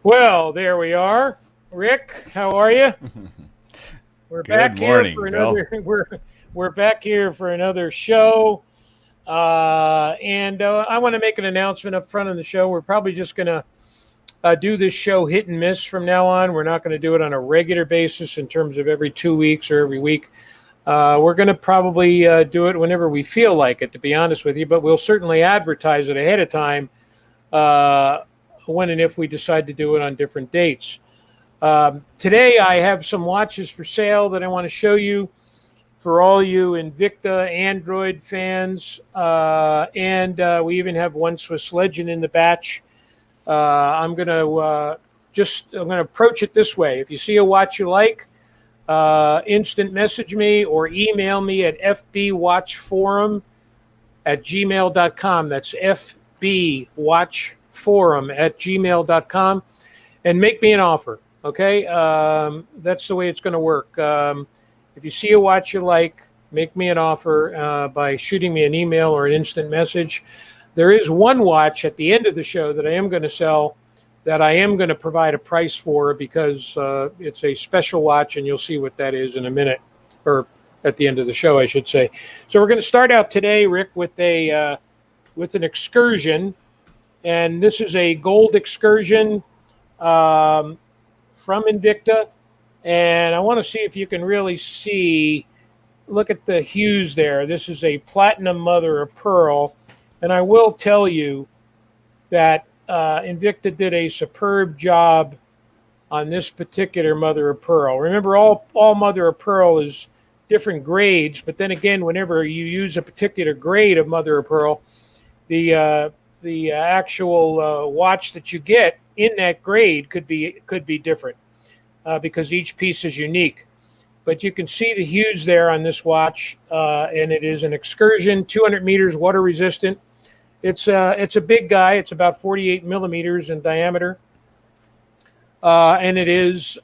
Well, there we are. Rick, how are you? We're back here morning, for Bill. we're back here for another show. And I want to make an announcement up front on the show. We're probably just going to do this show hit and miss from now on. We're not going to do it on a regular basis in terms of every 2 weeks or every week. We're going to probably do it whenever we feel like it, to be honest with you, but we'll certainly advertise it ahead of time when and if we decide to do it on different dates. Today I have some watches for sale that I want to show you for all you Invicta Android fans, and we even have one Swiss Legend in the batch. I'm going to approach it this way. If you see a watch you like, instant message me or email me at fbwatchforum@gmail.com. That's fbwatchforum@gmail.com, and make me an offer. Okay, that's the way it's going to work. If you see a watch you like, make me an offer by shooting me an email or an instant message. There is one watch at the end of the show that I am going to sell, that I am going to provide a price for, because it's a special watch, and you'll see what that is in a minute, or at the end of the show, I should say. So we're going to start out today, Rick, with an excursion, and this is a gold excursion from Invicta, and I want to see if you can really see. Look at the hues there. This is a platinum mother of pearl, and I will tell you that Invicta did a superb job on this particular mother of pearl. Remember, all mother of pearl is different grades, but then again, whenever you use a particular grade of mother of pearl, the actual watch that you get in that grade could be different because each piece is unique. But you can see the hues there on this watch, and it is an excursion, 200 meters, water resistant. It's a big guy. It's about 48 millimeters in diameter, and it is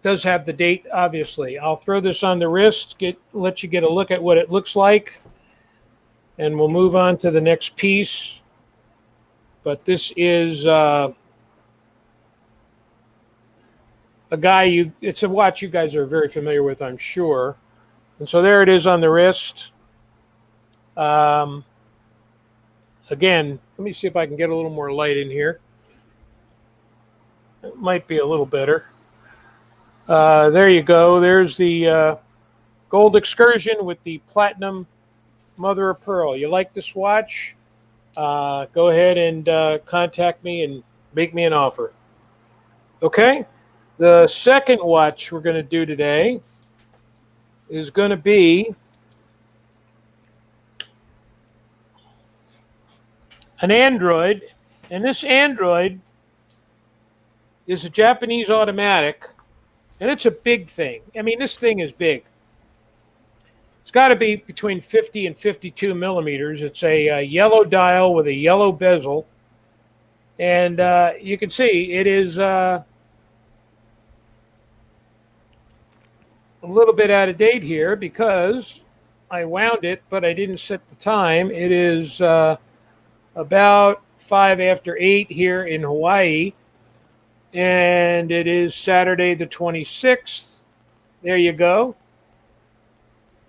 does have the date. Obviously, I'll throw this on the wrist, let you get a look at what it looks like, and we'll move on to the next piece. But this is a guy it's a watch you guys are very familiar with, I'm sure. And so there it is on the wrist. Again, let me see if I can get a little more light in here. It might be a little better. There you go. There's the gold excursion with the platinum mother of pearl. You like this watch? Go ahead and contact me and make me an offer. Okay? The second watch we're going to do today is going to be an Android, and this Android is a Japanese automatic, and it's a big thing. I mean, this thing is big. It's got to be between 50 and 52 millimeters. It's a yellow dial with a yellow bezel, and you can see it is a little bit out of date here because I wound it, but I didn't set the time. It is about 8:05 here in Hawaii, and it is Saturday the 26th. There you go.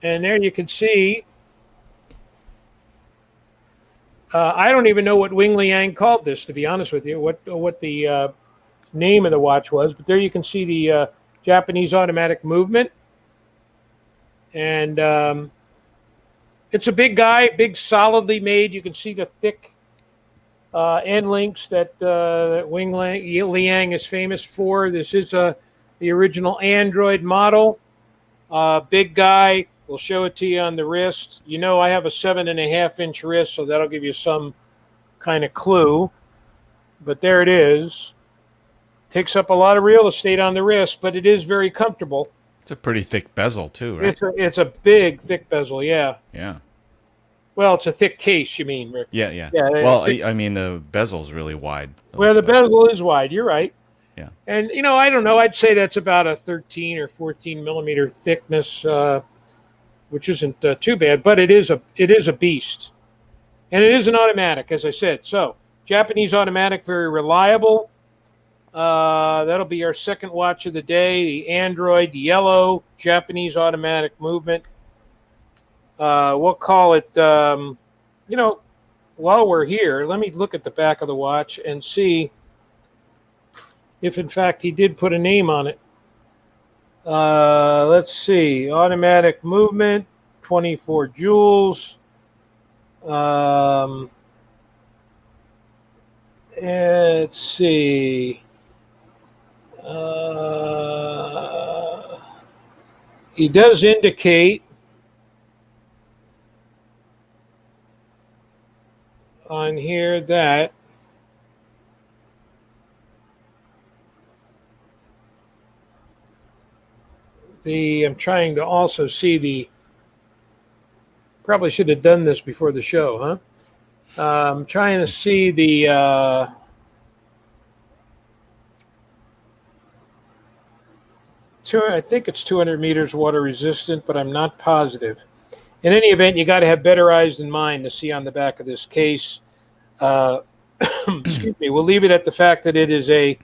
And there you can see, I don't even know what Wing Liang called this, to be honest with you, what the name of the watch was, but there you can see the Japanese automatic movement. And it's a big guy, big, solidly made. You can see the thick end links that Wing Liang is famous for. This is the original Android model. Big guy. We'll show it to you on the wrist. You know I have a 7.5-inch wrist, so that'll give you some kind of clue. But there it is. Takes up a lot of real estate on the wrist, but it is very comfortable. It's a pretty thick bezel too, right? It's a big, thick bezel, yeah. Yeah. Well, it's a thick case, you mean, Rick? Yeah. Well, I mean, the bezel's really wide. Well, the bezel is wide. You're right. Yeah. And, I don't know. I'd say that's about a 13 or 14 millimeter thickness, which isn't too bad, but it is a beast. And it is an automatic, as I said. So, Japanese automatic, very reliable. That'll be our second watch of the day, the Android yellow Japanese automatic movement. We'll call it, while we're here, let me look at the back of the watch and see if, in fact, he did put a name on it. Let's see. Automatic movement, 24 joules. Let's see. He does indicate on here that I'm trying to also see probably should have done this before the show, huh? I'm trying to see the I think it's 200 meters water resistant, but I'm not positive. In any event, you got to have better eyes than mine to see on the back of this case. Excuse me. We'll leave it at the fact that it is a.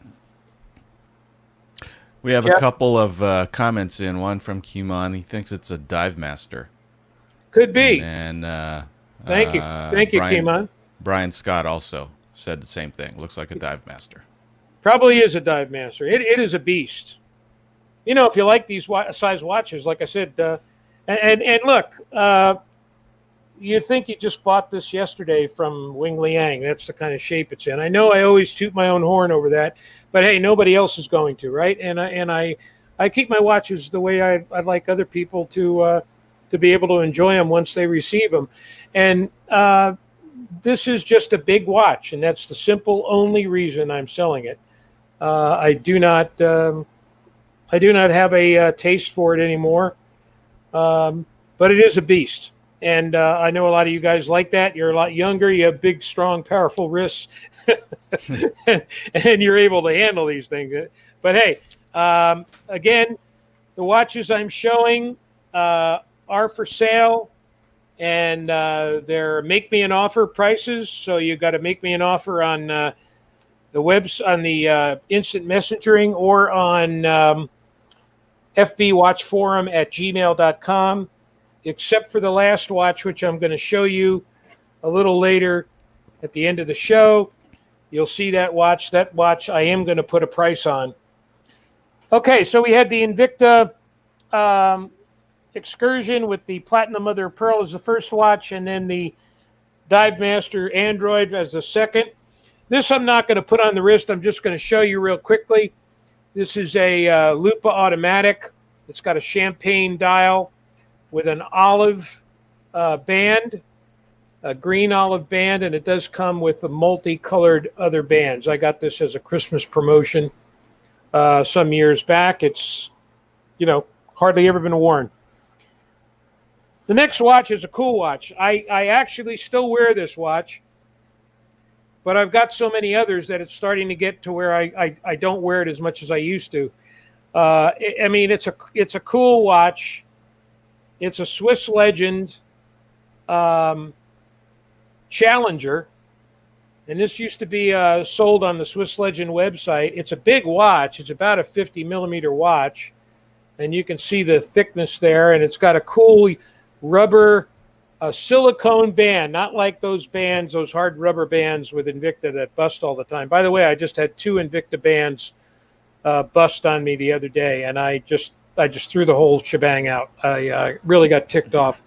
We have a couple of comments in. One from Kimon. He thinks it's a Dive Master. Could be. And thank you, Kimon. Brian Scott also said the same thing. Looks like a Dive Master. Probably is a Dive Master. It is a beast. If you like these size watches, like I said, and look, you think you just bought this yesterday from Wing Liang. That's the kind of shape it's in. I know I always toot my own horn over that, but hey, nobody else is going to, right? And I keep my watches the way I'd like other people to be able to enjoy them once they receive them. And this is just a big watch, and that's the simple only reason I'm selling it. I do not have a taste for it anymore, but it is a beast. And I know a lot of you guys like that. You're a lot younger. You have big, strong, powerful wrists, and you're able to handle these things. But hey, again, the watches I'm showing are for sale, and they're make me an offer prices. So you got to make me an offer on the instant messaging or on fbwatchforum@gmail.com. Except for the last watch, which I'm going to show you a little later at the end of the show. You'll see that watch. That watch I am going to put a price on. Okay, so we had the Invicta Excursion with the Platinum Mother of Pearl as the first watch, and then the Dive Master Android as the second. This I'm not going to put on the wrist. I'm just going to show you real quickly. This is a Lupa automatic. It's got a champagne dial with an olive band, a green olive band, and it does come with the multicolored other bands. I got this as a Christmas promotion some years back. It's, hardly ever been worn. The next watch is a cool watch. I actually still wear this watch, but I've got so many others that it's starting to get to where I don't wear it as much as I used to. It's a cool watch. It's a Swiss Legend Challenger, and this used to be sold on the Swiss Legend website. It's a big watch. It's about a 50 millimeter watch, and you can see the thickness there, and it's got a cool rubber silicone band, not like those bands, those hard rubber bands with Invicta that bust all the time. By the way, I just had 2 Invicta bands bust on me the other day, and I just threw the whole shebang out. I really got ticked off.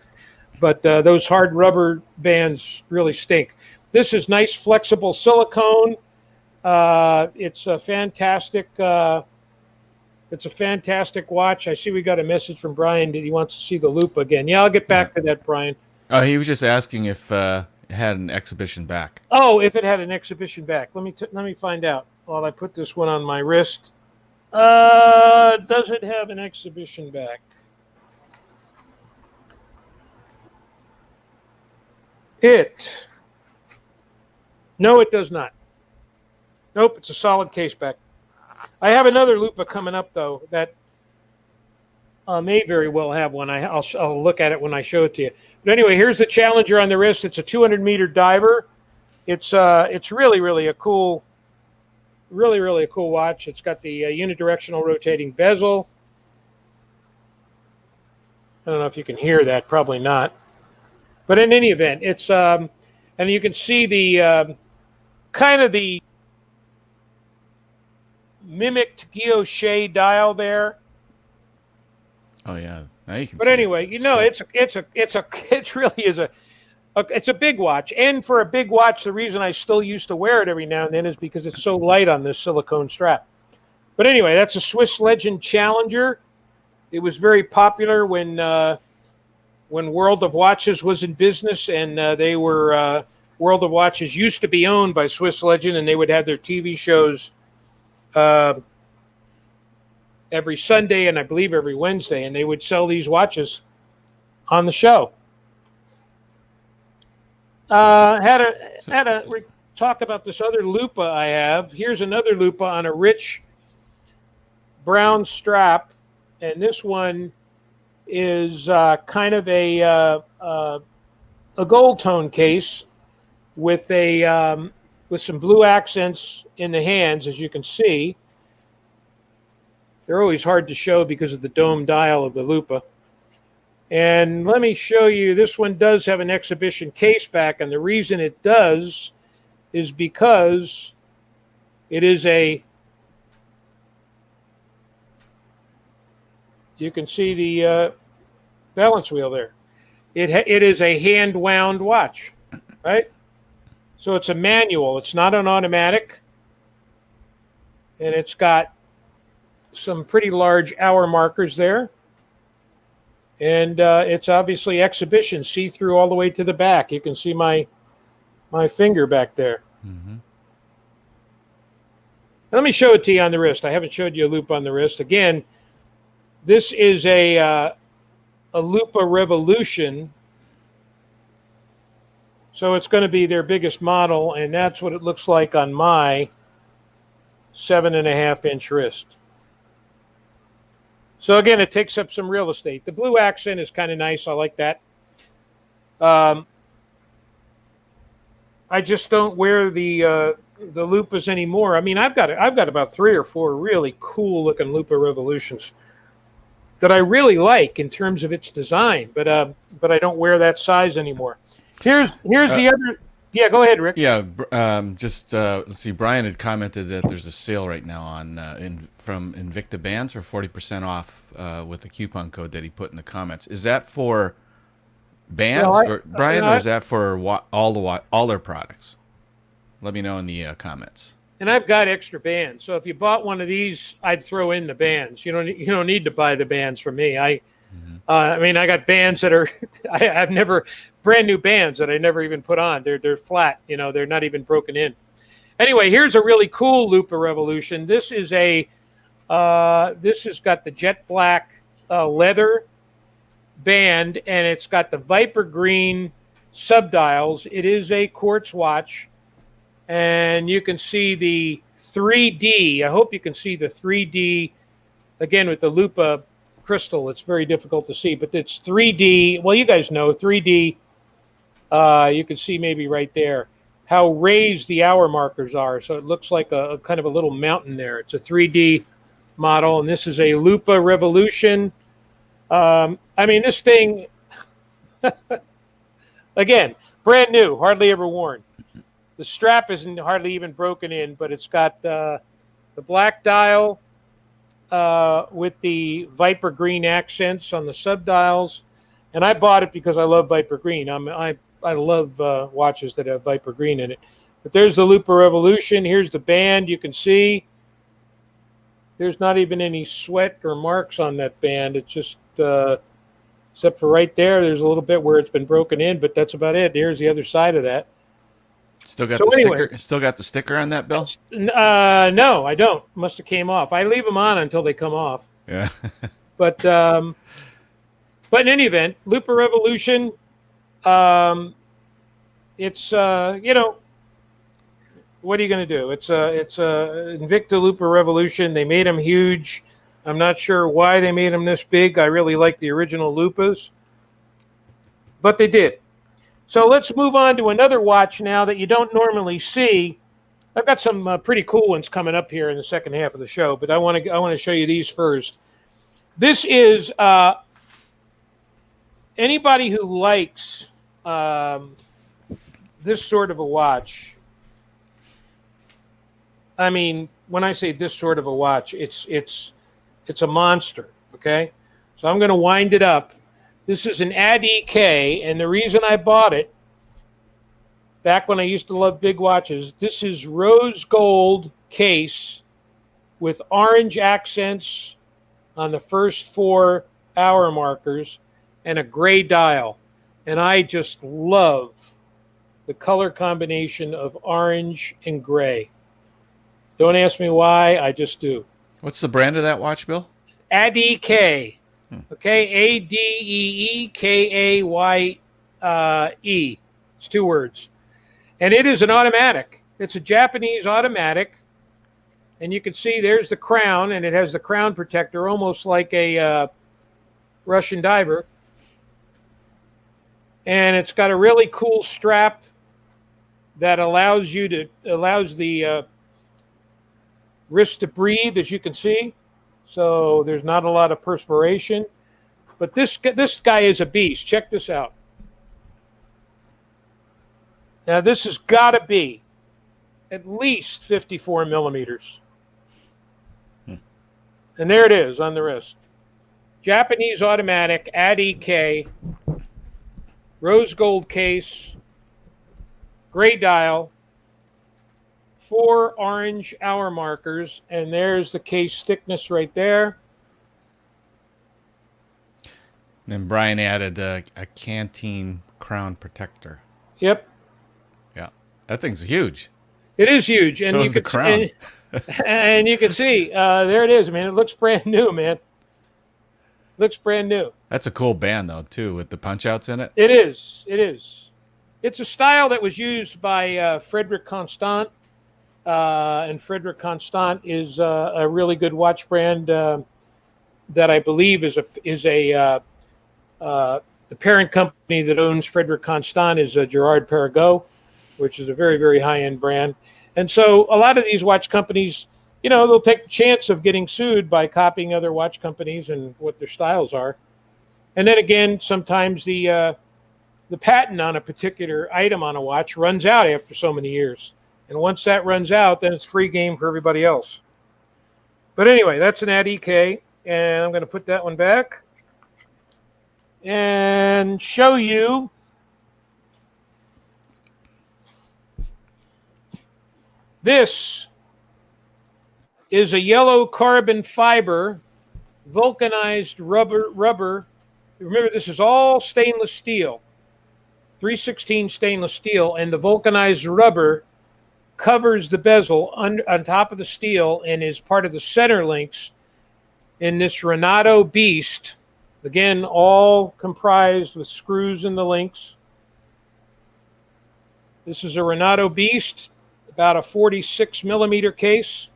But those hard rubber bands really stink. This is nice, flexible silicone. It's a fantastic. It's a fantastic watch. I see we got a message from Brian that he wants to see the loop again. Yeah, I'll get back to that, Brian. Oh, he was just asking if it had an exhibition back. Oh, if it had an exhibition back. Let me find out while I put this one on my wrist. Does it have an exhibition back? No, it does not. Nope, it's a solid case back. I have another Lupa coming up, though, that may very well have one. I'll look at it when I show it to you. But anyway, here's the Challenger on the wrist. It's a 200-meter diver. It's really a cool, really a cool watch. It's got the unidirectional rotating bezel. I don't know if you can hear that. Probably not. But in any event, it's and you can see the kind of the mimicked guilloche dial there. Oh yeah, now you can. But anyway, it really is it's a big watch, and for a big watch, the reason I still used to wear it every now and then is because it's so light on this silicone strap. But anyway, that's a Swiss Legend Challenger. It was very popular when World of Watches was in business, and they were World of Watches used to be owned by Swiss Legend, and they would have their TV shows every Sunday and I believe every Wednesday, and they would sell these watches on the show. Had a talk about this other Lupa I have. Here's another Lupa on a rich brown strap, and this one is kind of a gold tone case with with some blue accents in the hands, as you can see. They're always hard to show because of the dome dial of the Lupa. And let me show you, this one does have an exhibition case back, and the reason it does is because it is you can see the balance wheel there. It is a hand-wound watch, right? So it's a manual. It's not an automatic. And it's got some pretty large hour markers there. And it's obviously exhibition, see-through all the way to the back. You can see my finger back there. Mm-hmm. Let me show it to you on the wrist. I haven't showed you a loop on the wrist. Again, this is a Lupa Revolution. So it's going to be their biggest model, and that's what it looks like on my 7.5-inch wrist. So again, it takes up some real estate. The blue accent is kind of nice. I like that. I just don't wear the Lupas anymore. I mean, I've got about 3 or 4 really cool looking Lupa Revolutions that I really like in terms of its design, but I don't wear that size anymore. Here's the other. Yeah, go ahead, Rick. Yeah, let's see. Brian had commented that there's a sale right now on from Invicta bands for 40% off with the coupon code that he put in the comments. Is that for bands, Brian, or is that for all their products? Let me know in the comments. and I've got extra bands. So if you bought one of these, I'd throw in the bands. You don't need to buy the bands from me. I mean, I got bands that are I've never brand new bands that I never even put on. They're flat. They're not even broken in. Anyway, here's a really cool Lupa Revolution. This has got the jet black leather band, and it's got the Viper green subdials. It is a quartz watch, and you can see the 3D. I hope you can see the 3D again with the Lupa crystal. It's very difficult to see, but it's 3D. Well, you guys know 3D. You can see maybe right there how raised the hour markers are. So it looks like a kind of a little mountain there. It's a 3D model, and this is a Lupa Revolution. I mean, this thing, again, brand new, hardly ever worn. The strap isn't hardly even broken in, but it's got the black dial with the Viper green accents on the subdials. And I bought it because I love Viper green. I love watches that have Viper green in it. But there's the Lupa Revolution. Here's the band. You can see there's not even any sweat or marks on that band. It's just, except for right there, there's a little bit where it's been broken in, but that's about it. Here's the other side of that. Still got sticker. Still got the sticker on that, Bill? No, I don't. Must have came off. I leave them on until they come off. Yeah. But in any event, Lupa Revolution. It's what are you going to do? It's a Invicta Lupa Revolution. They made them huge. I'm not sure why they made them this big. I really like the original Lupas, but they did. So let's move on to another watch now that you don't normally see. I've got some pretty cool ones coming up here in the second half of the show, but I want to show you these first. This is anybody who likes this sort of a watch. I mean, when I say this sort of a watch, it's a monster. Okay, so I'm going to wind it up. This is an AD-K, and the reason I bought it back when I used to love big watches, this is rose gold case with orange accents on the first 4 hour markers and a gray dial. And I just love the color combination of orange and gray. Don't ask me why, I just do. What's the brand of that watch, Bill? ADK. Okay, ADEEKAYE. It's 2 words. And it is an automatic. It's a Japanese automatic. And you can see there's the crown, and it has the crown protector, almost like a Russian diver. And it's got a really cool strap that allows the wrist to breathe, as you can see. So there's not a lot of perspiration. But this guy is a beast. Check this out. Now, this has got to be at least 54 millimeters. And there it is on the wrist. Japanese automatic, AD-K, rose gold case, gray dial, 4 orange hour markers, and there's the case thickness right there. And then Brian added a canteen crown protector. Yep. Yeah, that thing's huge. It is huge. And so is the crown. And you can see, there it is, man. It looks brand new, man. Looks brand new. That's a cool band, though, too, with the punch-outs in it. It is. It is. It's a style that was used by Frederic Constant. And Frederic Constant is a really good watch brand that I believe is the parent company that owns Frederic Constant is Gerard Perregaux, which is a very, very high-end brand. And so a lot of these watch companies, they'll take the chance of getting sued by copying other watch companies and what their styles are. And then again, sometimes the patent on a particular item on a watch runs out after so many years. And once that runs out, then it's free game for everybody else. But anyway, that's an AD-K, and I'm going to put that one back and show you this is a yellow carbon fiber, vulcanized rubber. Remember, this is all stainless steel, 316 stainless steel, and the vulcanized rubber covers the bezel on top of the steel and is part of the center links in this Renato Beast. Again, all comprised with screws in the links. This is a Renato Beast, about a 46 millimeter case.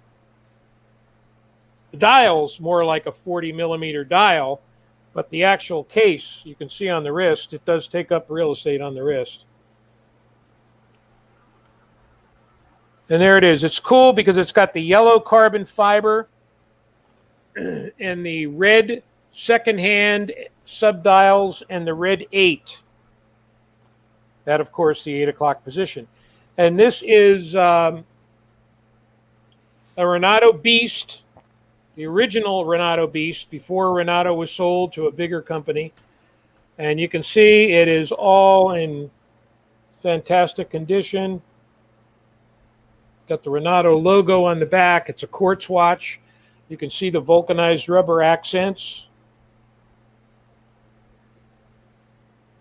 The dial's more like a 40 millimeter dial, but the actual case, you can see on the wrist, it does take up real estate on the wrist. And there it is. It's cool because it's got the yellow carbon fiber and the red second-hand subdials and the red 8. That, of course, the 8 o'clock position. And this is a Renato Beast, the original Renato Beast, before Renato was sold to a bigger company. And you can see it is all in fantastic condition. Got the Renato logo on the back. It's a quartz watch. You can see the vulcanized rubber accents.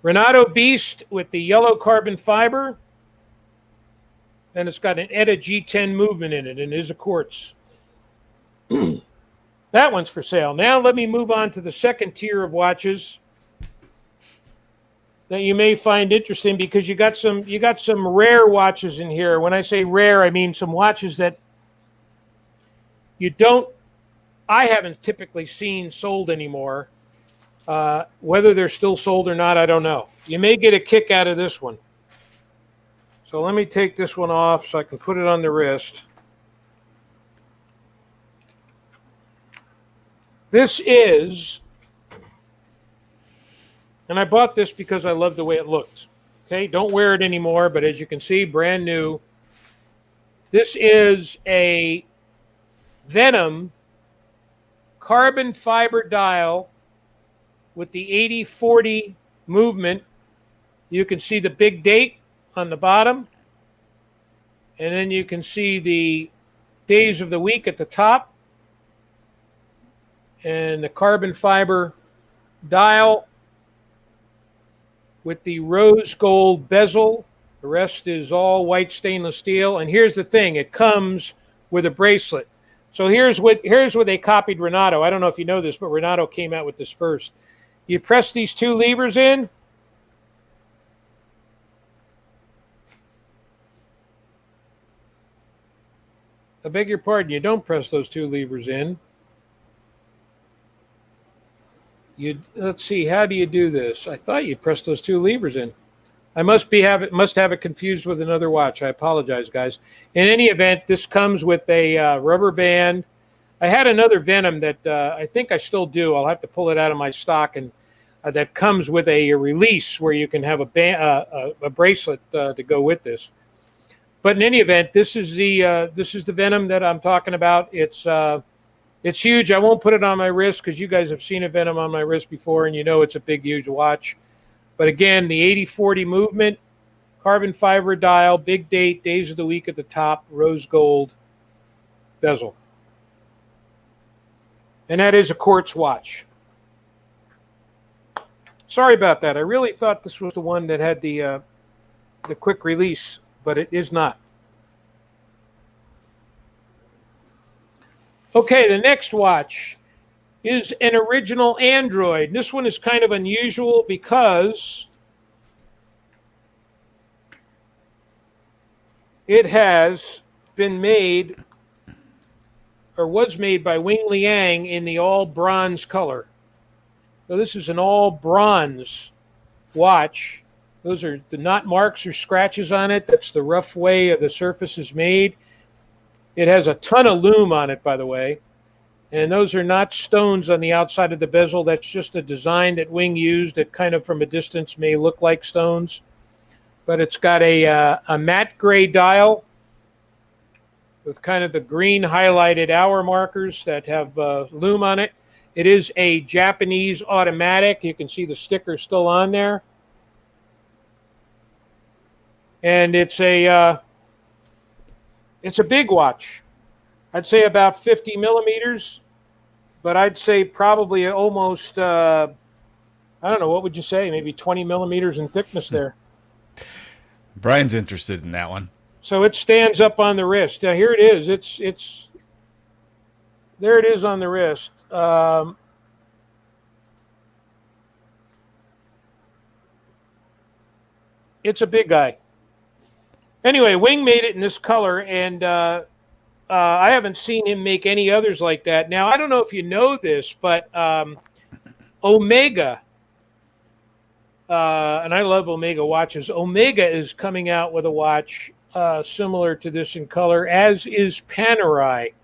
Renato Beast with the yellow carbon fiber. And it's got an ETA G10 movement in it, and it is a quartz. That one's for sale. Now let me move on to the second tier of watches that you may find interesting, because you got some rare watches in here. When I say rare, I mean some watches that I haven't typically seen sold anymore. Whether they're still sold or not, I don't know. You may get a kick out of this one. So let me take this one off so I can put it on the wrist. This is, and I bought this because I love the way it looked. Okay, don't wear it anymore, but as you can see, brand new. This is a Venom carbon fiber dial with the 80/40 movement. You can see the big date on the bottom, and then you can see the days of the week at the top, and the carbon fiber dial with the rose gold bezel. The rest is all white stainless steel. And here's the thing, it comes with a bracelet. So here's where they copied Renato. I don't know if you know this, but Renato came out with this first. You press these 2 levers in. I beg your pardon, you don't press those 2 levers in. Let's see, how do you do this? I thought you pressed those 2 levers in. I must have it confused with another watch. I apologize, guys. In any event, this comes with a rubber band. I had another Venom that I think I still do. I'll have to pull it out of my stock, and that comes with a release where you can have a bracelet to go with this. But in any event, this is the Venom that I'm talking about. It's huge. I won't put it on my wrist because you guys have seen a Venom on my wrist before, and you know it's a big, huge watch. But again, the 80/40 movement, carbon fiber dial, big date, days of the week at the top, rose gold bezel. And that is a quartz watch. Sorry about that. I really thought this was the one that had the quick release, but it is not. Okay, the next watch is an original Android. This one is kind of unusual because it has been made, or was made, by Wing Liang in the all bronze color. So this is an all bronze watch. Those are the not marks or scratches on it. That's the rough way the surface is made. It has a ton of lume on it, by the way. And those are not stones on the outside of the bezel. That's just a design that Wing used that kind of from a distance may look like stones. But it's got a matte gray dial with kind of the green highlighted hour markers that have lume on it. It is a Japanese automatic. You can see the sticker still on there. And it's a big watch. I'd say about 50 millimeters, but I'd say probably almost, I don't know, what would you say? Maybe 20 millimeters in thickness there. Brian's interested in that one. So it stands up on the wrist. Now here it is. It's there it is on the wrist. It's a big guy. Anyway, Wing made it in this color, and I haven't seen him make any others like that. Now, I don't know if you know this, but Omega, and I love Omega watches, Omega is coming out with a watch similar to this in color, as is Panerai.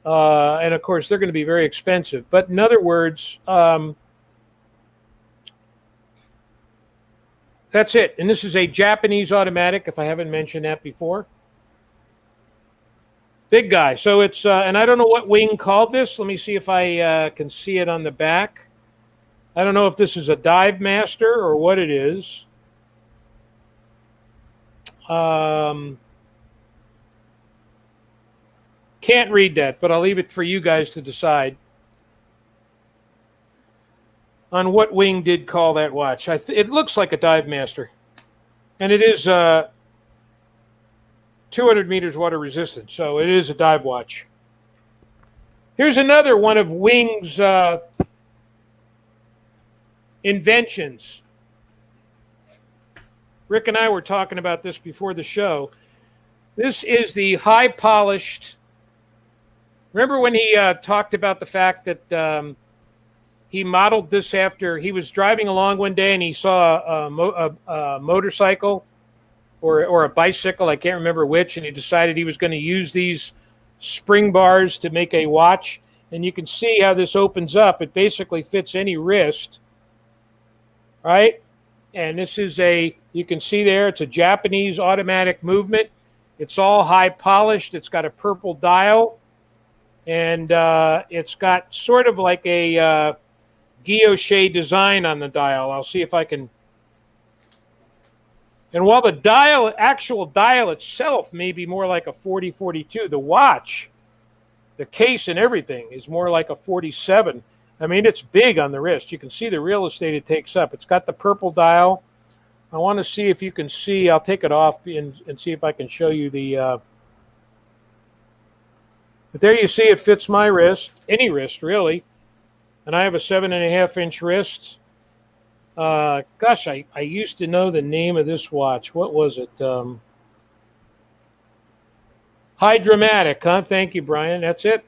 And, of course, they're going to be very expensive. But in other words, that's it. And this is a Japanese automatic, if I haven't mentioned that before. Big guy. So it's, and I don't know what Wing called this. Let me see if I can see it on the back. I don't know if this is a Dive Master or what it is. Can't read that, but I'll leave it for you guys to decide on what Wing did call that watch. It looks like a Dive Master, and it is 200 meters water resistant, so it is a dive watch. Here's another one of Wing's inventions. Rick and I were talking about this before the show. This is the high polished. Remember when he talked about the fact that he modeled this after he was driving along one day and he saw a motorcycle or a bicycle, I can't remember which, and he decided he was going to use these spring bars to make a watch. And you can see how this opens up. It basically fits any wrist, right? And this is you can see there, it's a Japanese automatic movement. It's all high polished. It's got a purple dial. And it's got sort of like a guilloche design on the dial. I'll see if I can. And while the actual dial itself may be more like a 40-42, the watch, the case and everything is more like a 47. I mean, it's big on the wrist. You can see the real estate it takes up. It's got the purple dial. I want to see if you can see. I'll take it off and see if I can show you the... But there you see it fits my wrist, any wrist really. And I have a 7.5-inch wrist. Gosh, I used to know the name of this watch. What was it? Hydromatic, huh? Thank you, Brian. That's it.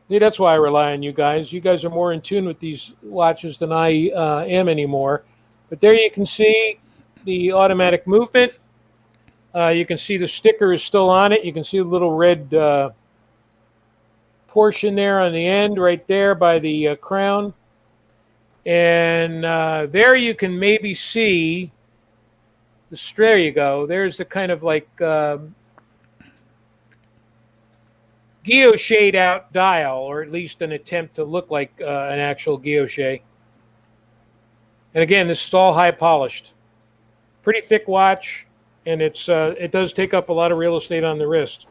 See, that's why I rely on you guys. You guys are more in tune with these watches than I am anymore. But there you can see the automatic movement. You can see the sticker is still on it. You can see the little red portion there on the end, right there by the crown. And there you can maybe see, there you go. There's the kind of like guilloche out dial, or at least an attempt to look like an actual guilloche. And again, this is all high polished. Pretty thick watch, and it does take up a lot of real estate on the wrist.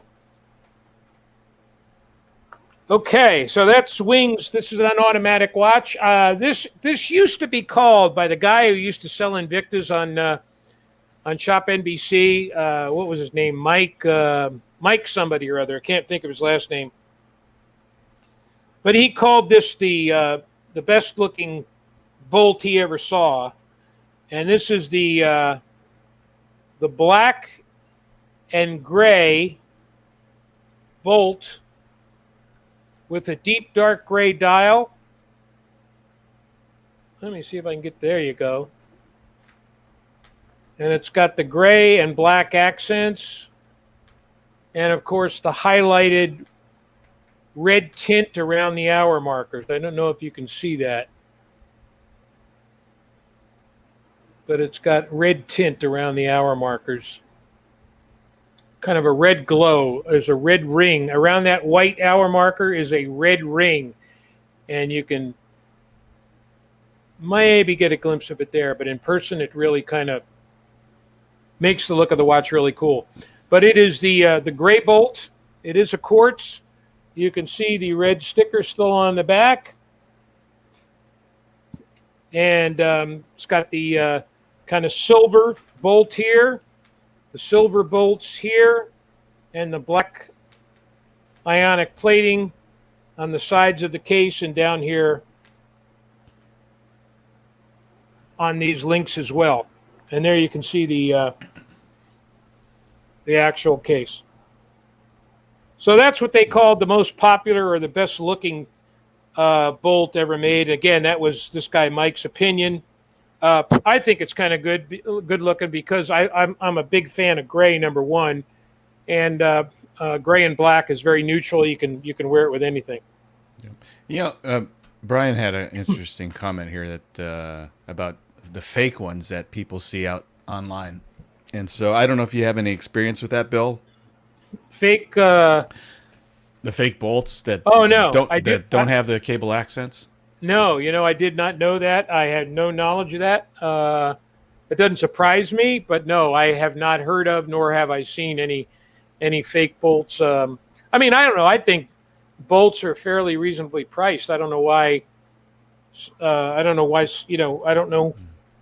Okay, so that's Wings. This is an automatic watch. This used to be called by the guy who used to sell Invictus on Shop NBC. What was his name? Mike somebody or other. I can't think of his last name. But he called this the best looking bolt he ever saw. And this is the black and gray bolt with a deep dark gray dial. Let me see if I can get, there you go. And it's got the gray and black accents. And of course the highlighted red tint around the hour markers. I don't know if you can see that. But it's got red tint around the hour markers. Kind of a red glow. There's a red ring. Around that white hour marker is a red ring. And you can maybe get a glimpse of it there. But in person, it really kind of makes the look of the watch really cool. but it is the gray bolt. It is a quartz. You can see the red sticker still on the back. And it's got the kind of silver bolt here, the silver bolts here, and the black ionic plating on the sides of the case and down here on these links as well. And there you can see the actual case. So that's what they called the most popular or the best looking bolt ever made. Again, that was this guy Mike's opinion. I think it's kind of good looking because I'm a big fan of gray, number one, and gray and black is very neutral. You can wear it with anything. Brian had an interesting comment here that about the fake ones that people see out online, and so I don't know if you have any experience with that, Bill. Fake. The fake bolts that don't have the cable accents? No, I did not know that. I had no knowledge of that. It doesn't surprise me, but no, I have not heard of nor have I seen any fake bolts. I don't know. I think bolts are fairly reasonably priced. I don't know why. I don't know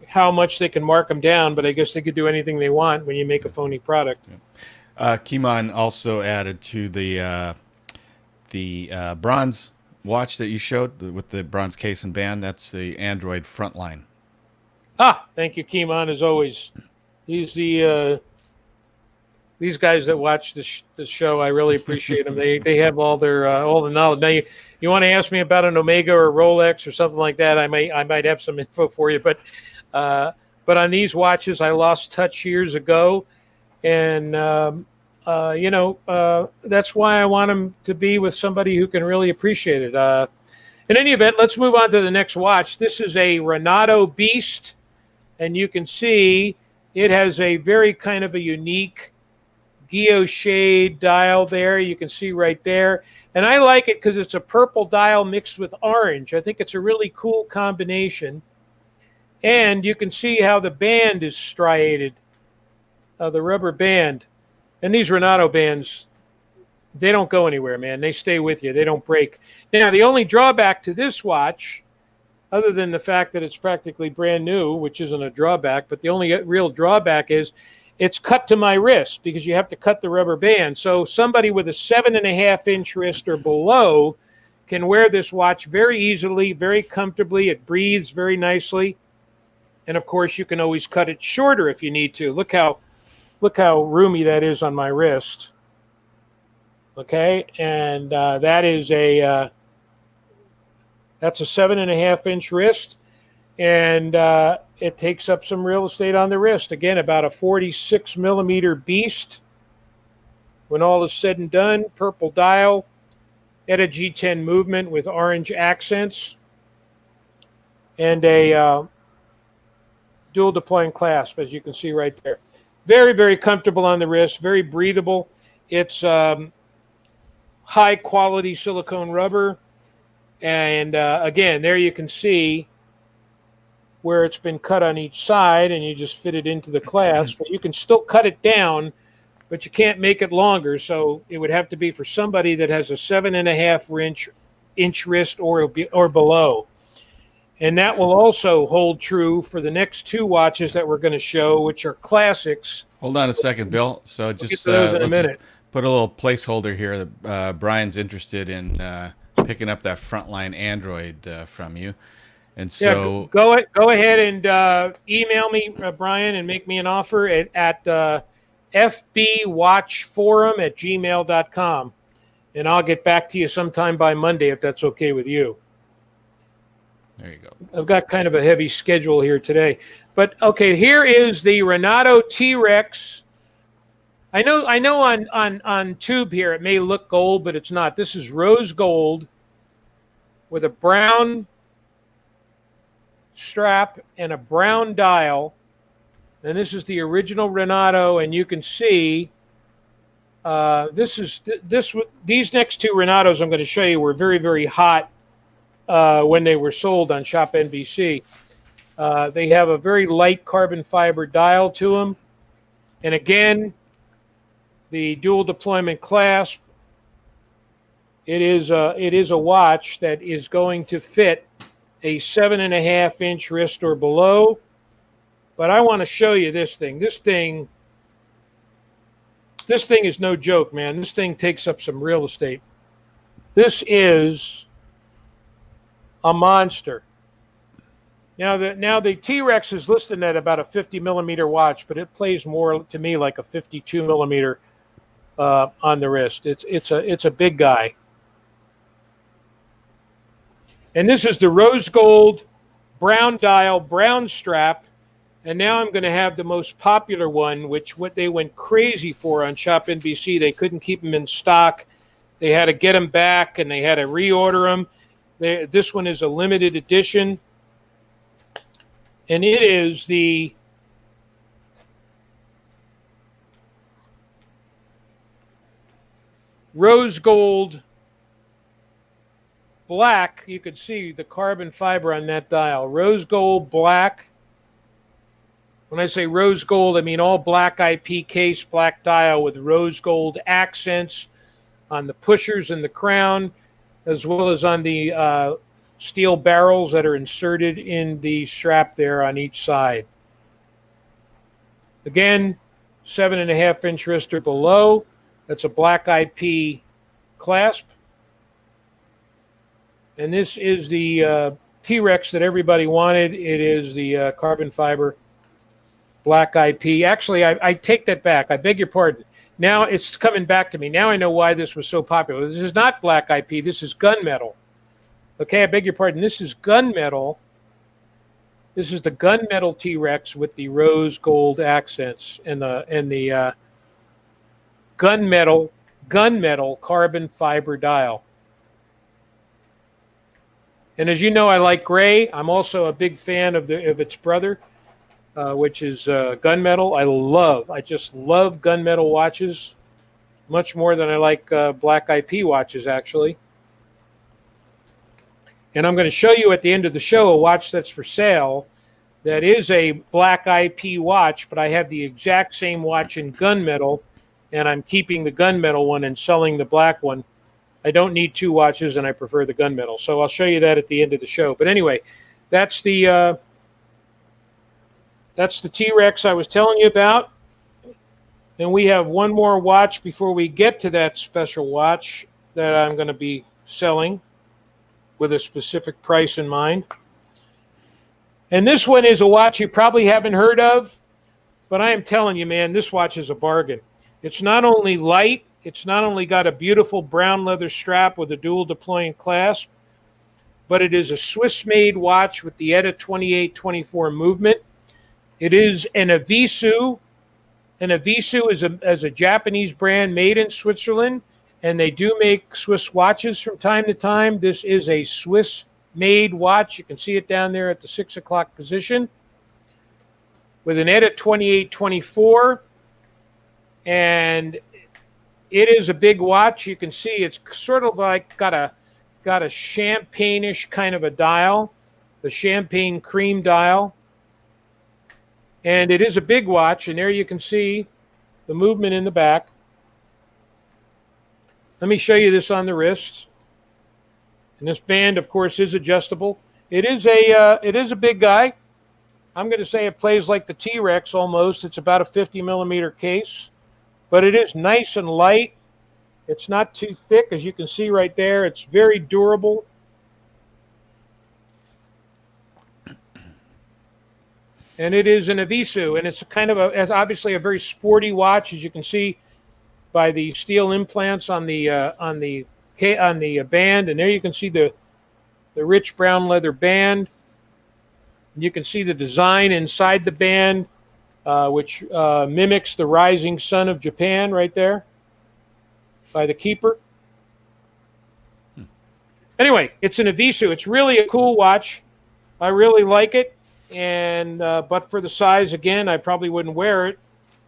how much they can mark them down, but I guess they could do anything they want when you make a phony product. Kimon also added to the bronze watch that you showed with the bronze case and band. That's the Android Frontline. Thank you, Kimon, as always. He's these guys that watch the show. I really appreciate them. They have all the knowledge. Now, you want to ask me about an Omega or a Rolex or something like that? I might have some info for you. But on these watches, I lost touch years ago, and that's why I want them to be with somebody who can really appreciate it. In any event, let's move on to the next watch. This is a Renato Beast, and you can see it has a very kind of a unique guilloche dial there. You can see right there. And I like it because it's a purple dial mixed with orange. I think it's a really cool combination. And you can see how the band is striated, the rubber band. And these Renato bands, they don't go anywhere, man. They stay with you. They don't break. Now, the only drawback to this watch, other than the fact that it's practically brand new, which isn't a drawback, but the only real drawback is it's cut to my wrist because you have to cut the rubber band. So somebody with a 7.5-inch wrist or below can wear this watch very easily, very comfortably. It breathes very nicely. And, of course, you can always cut it shorter if you need to. Look how roomy that is on my wrist. Okay, and that is that's a 7.5-inch wrist, and it takes up some real estate on the wrist. Again, about a 46-millimeter beast. When all is said and done, purple dial, ETA G10 movement with orange accents, and a dual deploying clasp, as you can see right there. Very, very comfortable on the wrist, very breathable. It's high-quality silicone rubber. And, again, there you can see where it's been cut on each side, and you just fit it into the clasp. But you can still cut it down, but you can't make it longer. So it would have to be for somebody that has a 7.5-inch wrist or below. And that will also hold true for the next two watches that we're going to show, which are classics. Hold on a second, Bill. So just let's put a little placeholder here. Brian's interested in picking up that Frontline Android from you. And so go ahead and email me, Brian, and make me an offer at fbwatchforum@gmail.com. And I'll get back to you sometime by Monday if that's okay with you. There you go. I've got kind of a heavy schedule here today. But, okay, here is the Renato T-Rex. I know on tube here it may look gold, but it's not. This is rose gold with a brown strap and a brown dial. And this is the original Renato, and you can see these next two Renatos I'm going to show you were very, very hot when they were sold on Shop NBC. They have a very light carbon fiber dial to them. And again, the dual deployment clasp. It is a watch that is going to fit a 7.5-inch wrist or below. But I want to show you this thing. This thing is no joke, man. This thing takes up some real estate. This is a monster. Now the T-Rex is listed at about a 50 millimeter watch, but it plays more to me like a 52 millimeter on the wrist. It's a big guy. And this is the rose gold, brown dial, brown strap. And now I'm going to have the most popular one, which what they went crazy for on Shop NBC. They couldn't keep them in stock. They had to get them back, and they had to reorder them. This one is a limited edition. And it is the rose gold black. You could see the carbon fiber on that dial. Rose gold black. When I say rose gold, I mean all black IP case, black dial with rose gold accents on the pushers and the crown, as well as on the steel barrels that are inserted in the strap there on each side. Again, 7.5-inch wrist or below. That's a black IP clasp. And this is the T-Rex that everybody wanted. It is the carbon fiber black IP. Actually, I take that back. I beg your pardon. Now it's coming back to me. Now I know why this was so popular. This is not black IP. This is gunmetal. Okay, I beg your pardon. This is gunmetal. This is the gunmetal T-Rex with the rose gold accents and the gunmetal carbon fiber dial. And as you know, I like gray. I'm also a big fan of its brother, which is gunmetal. I just love gunmetal watches much more than I like black IP watches, actually. And I'm going to show you at the end of the show a watch that's for sale that is a black IP watch, but I have the exact same watch in gunmetal, and I'm keeping the gunmetal one and selling the black one. I don't need two watches, and I prefer the gunmetal. So I'll show you that at the end of the show. But anyway, that's the T-Rex I was telling you about. And we have one more watch before we get to that special watch that I'm going to be selling with a specific price in mind. And this one is a watch you probably haven't heard of, but I am telling you, man, this watch is a bargain. It's not only light, it's not only got a beautiful brown leather strap with a dual deploying clasp, but it is a Swiss-made watch with the ETA 2824 movement. It is an Evisu. And Evisu is a Japanese brand made in Switzerland, and they do make Swiss watches from time to time. This is a Swiss-made watch. You can see it down there at the 6 o'clock position with an ETA 2824. And it is a big watch. You can see it's sort of like got a champagne-ish kind of a dial, the champagne cream dial. And it is a big watch, and there you can see the movement in the back. Let me show you this on the wrist. And this band, of course, is adjustable. It is a big guy. I'm going to say it plays like the T-Rex almost. It's about a 50 millimeter case, but it is nice and light. It's not too thick, as you can see right there. It's very durable. And it is an Evisu, and it's it's obviously a very sporty watch, as you can see by the steel implants on the band. And there you can see the rich brown leather band. You can see the design inside the band, which mimics the rising sun of Japan right there by the keeper. Anyway, it's an Evisu. It's really a cool watch. I really like it. And but for the size, again, I probably wouldn't wear it.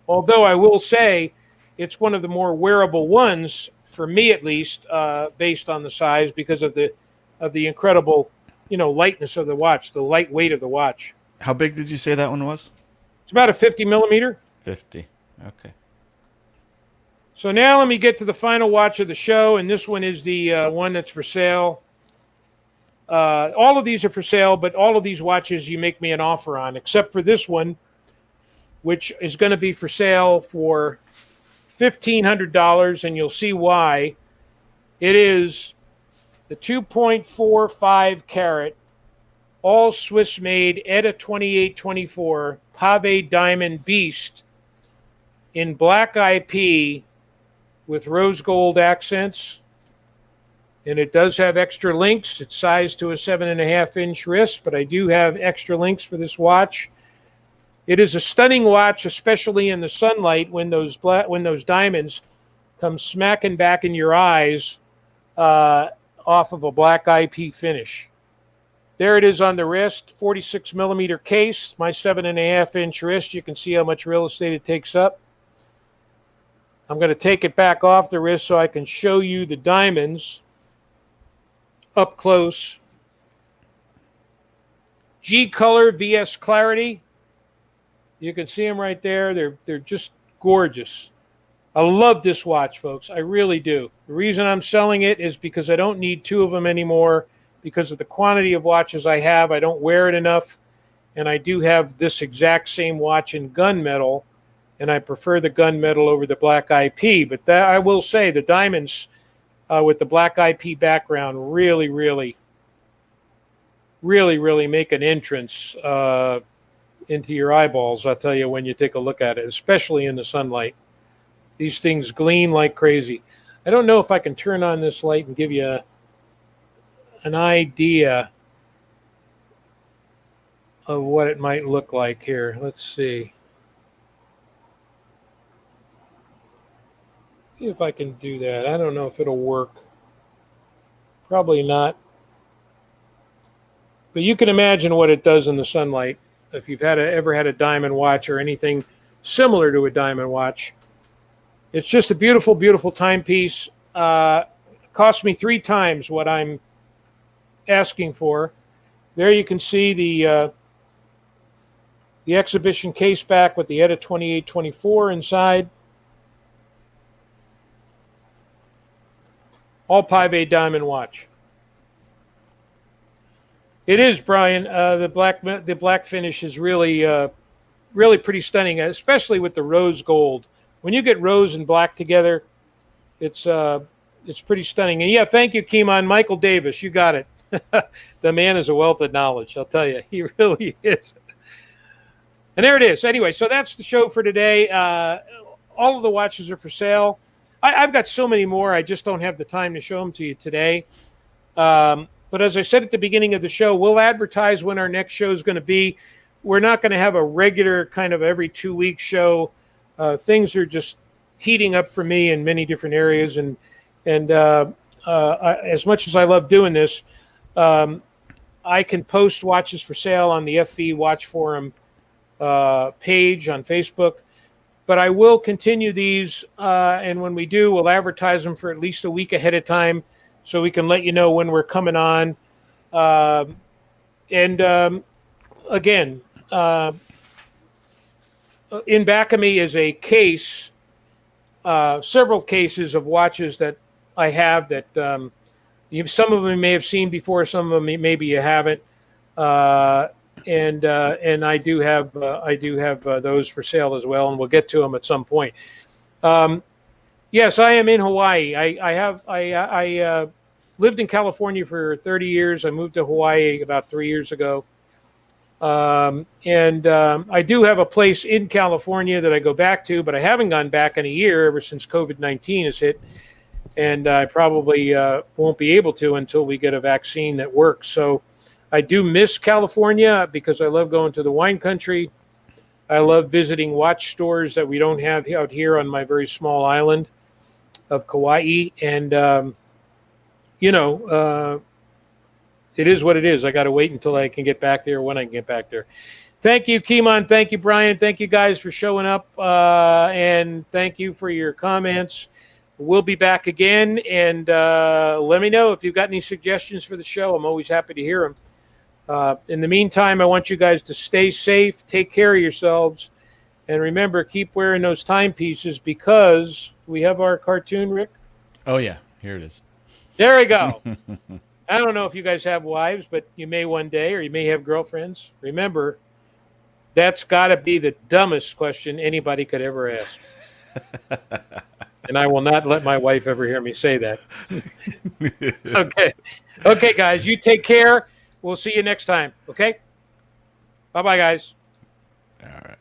Although I will say it's one of the more wearable ones, for me at least, based on the size, because of the incredible, lightness of the watch, the lightweight of the watch. How big did you say that one was? It's about a 50 millimeter. 50. Okay. So now let me get to the final watch of the show, and this one is the one that's for sale. All of these are for sale, but all of these watches you make me an offer on, except for this one, which is going to be for sale for $1,500, and you'll see why. It is the 2.45 carat, all Swiss-made ETA 2824 Pave Diamond Beast in black IP with rose gold accents. And it does have extra links. It's sized to a 7.5-inch wrist, but I do have extra links for this watch. It is a stunning watch, especially in the sunlight when those diamonds come smacking back in your eyes off of a black IP finish. There it is on the wrist, 46 millimeter case, my 7.5-inch wrist. You can see how much real estate it takes up. I'm going to take it back off the wrist so I can show you the diamonds up close. G color, VS clarity. You can see them right there. They're just gorgeous. I love this watch, folks. I really do. The reason I'm selling it is because I don't need two of them anymore because of the quantity of watches I have. I don't wear it enough, and I do have this exact same watch in gunmetal, and I prefer the gunmetal over the black IP. But that, I will say, the diamonds with the black IP background really make an entrance into your eyeballs, I'll tell you, when you take a look at it, especially in the sunlight. These things gleam like crazy. I don't know if I can turn on this light and give you an idea of what it might look like here. Let's see. See if I can do that. I don't know if it'll work. Probably not. But you can imagine what it does in the sunlight. If you've ever had a diamond watch or anything similar to a diamond watch. It's just a beautiful, beautiful timepiece. Cost me 3 times what I'm asking for. There you can see the exhibition case back with the ETA 2824 inside. All Pave diamond watch. It is, Brian. The black finish is really pretty stunning, especially with the rose gold. When you get rose and black together, it's pretty stunning. And yeah, thank you, Keemon. Michael Davis, you got it. The man is a wealth of knowledge, I'll tell you. He really is. And there it is. Anyway, so that's the show for today. All of the watches are for sale. I've got so many more. I just don't have the time to show them to you today. But as I said at the beginning of the show, we'll advertise when our next show is going to be. We're not going to have a regular kind of every 2-week show. Things are just heating up for me in many different areas. And as much as I love doing this, I can post watches for sale on the FB Watch Forum page on Facebook. But I will continue these, and when we do, we'll advertise them for at least a week ahead of time so we can let you know when we're coming on. Again, in back of me is a case, several cases of watches that I have that some of them you may have seen before, some of them maybe you haven't. And I do have those for sale as well, and we'll get to them at some point. Yes, I am in Hawaii. I lived in California for 30 years. I moved to Hawaii about 3 years ago. I do have a place in California that I go back to, but I haven't gone back in a year ever since COVID-19 has hit. And I probably won't be able to until we get a vaccine that works. So I do miss California because I love going to the wine country. I love visiting watch stores that we don't have out here on my very small island of Kauai. And, it is what it is. I got to wait until I can get back there when I can get back there. Thank you, Keemon. Thank you, Brian. Thank you guys for showing up. And thank you for your comments. We'll be back again. And let me know if you've got any suggestions for the show. I'm always happy to hear them. In the meantime, I want you guys to stay safe, take care of yourselves, And remember, keep wearing those timepieces because we have our cartoon, Rick. Oh yeah, here it is. There we go. I don't know if you guys have wives, but you may one day, or you may have girlfriends. Remember, that's got to be the dumbest question anybody could ever ask. And I will not let my wife ever hear me say that. Okay. Okay, guys, you take care. We'll see you next time. Okay? Bye-bye, guys. All right.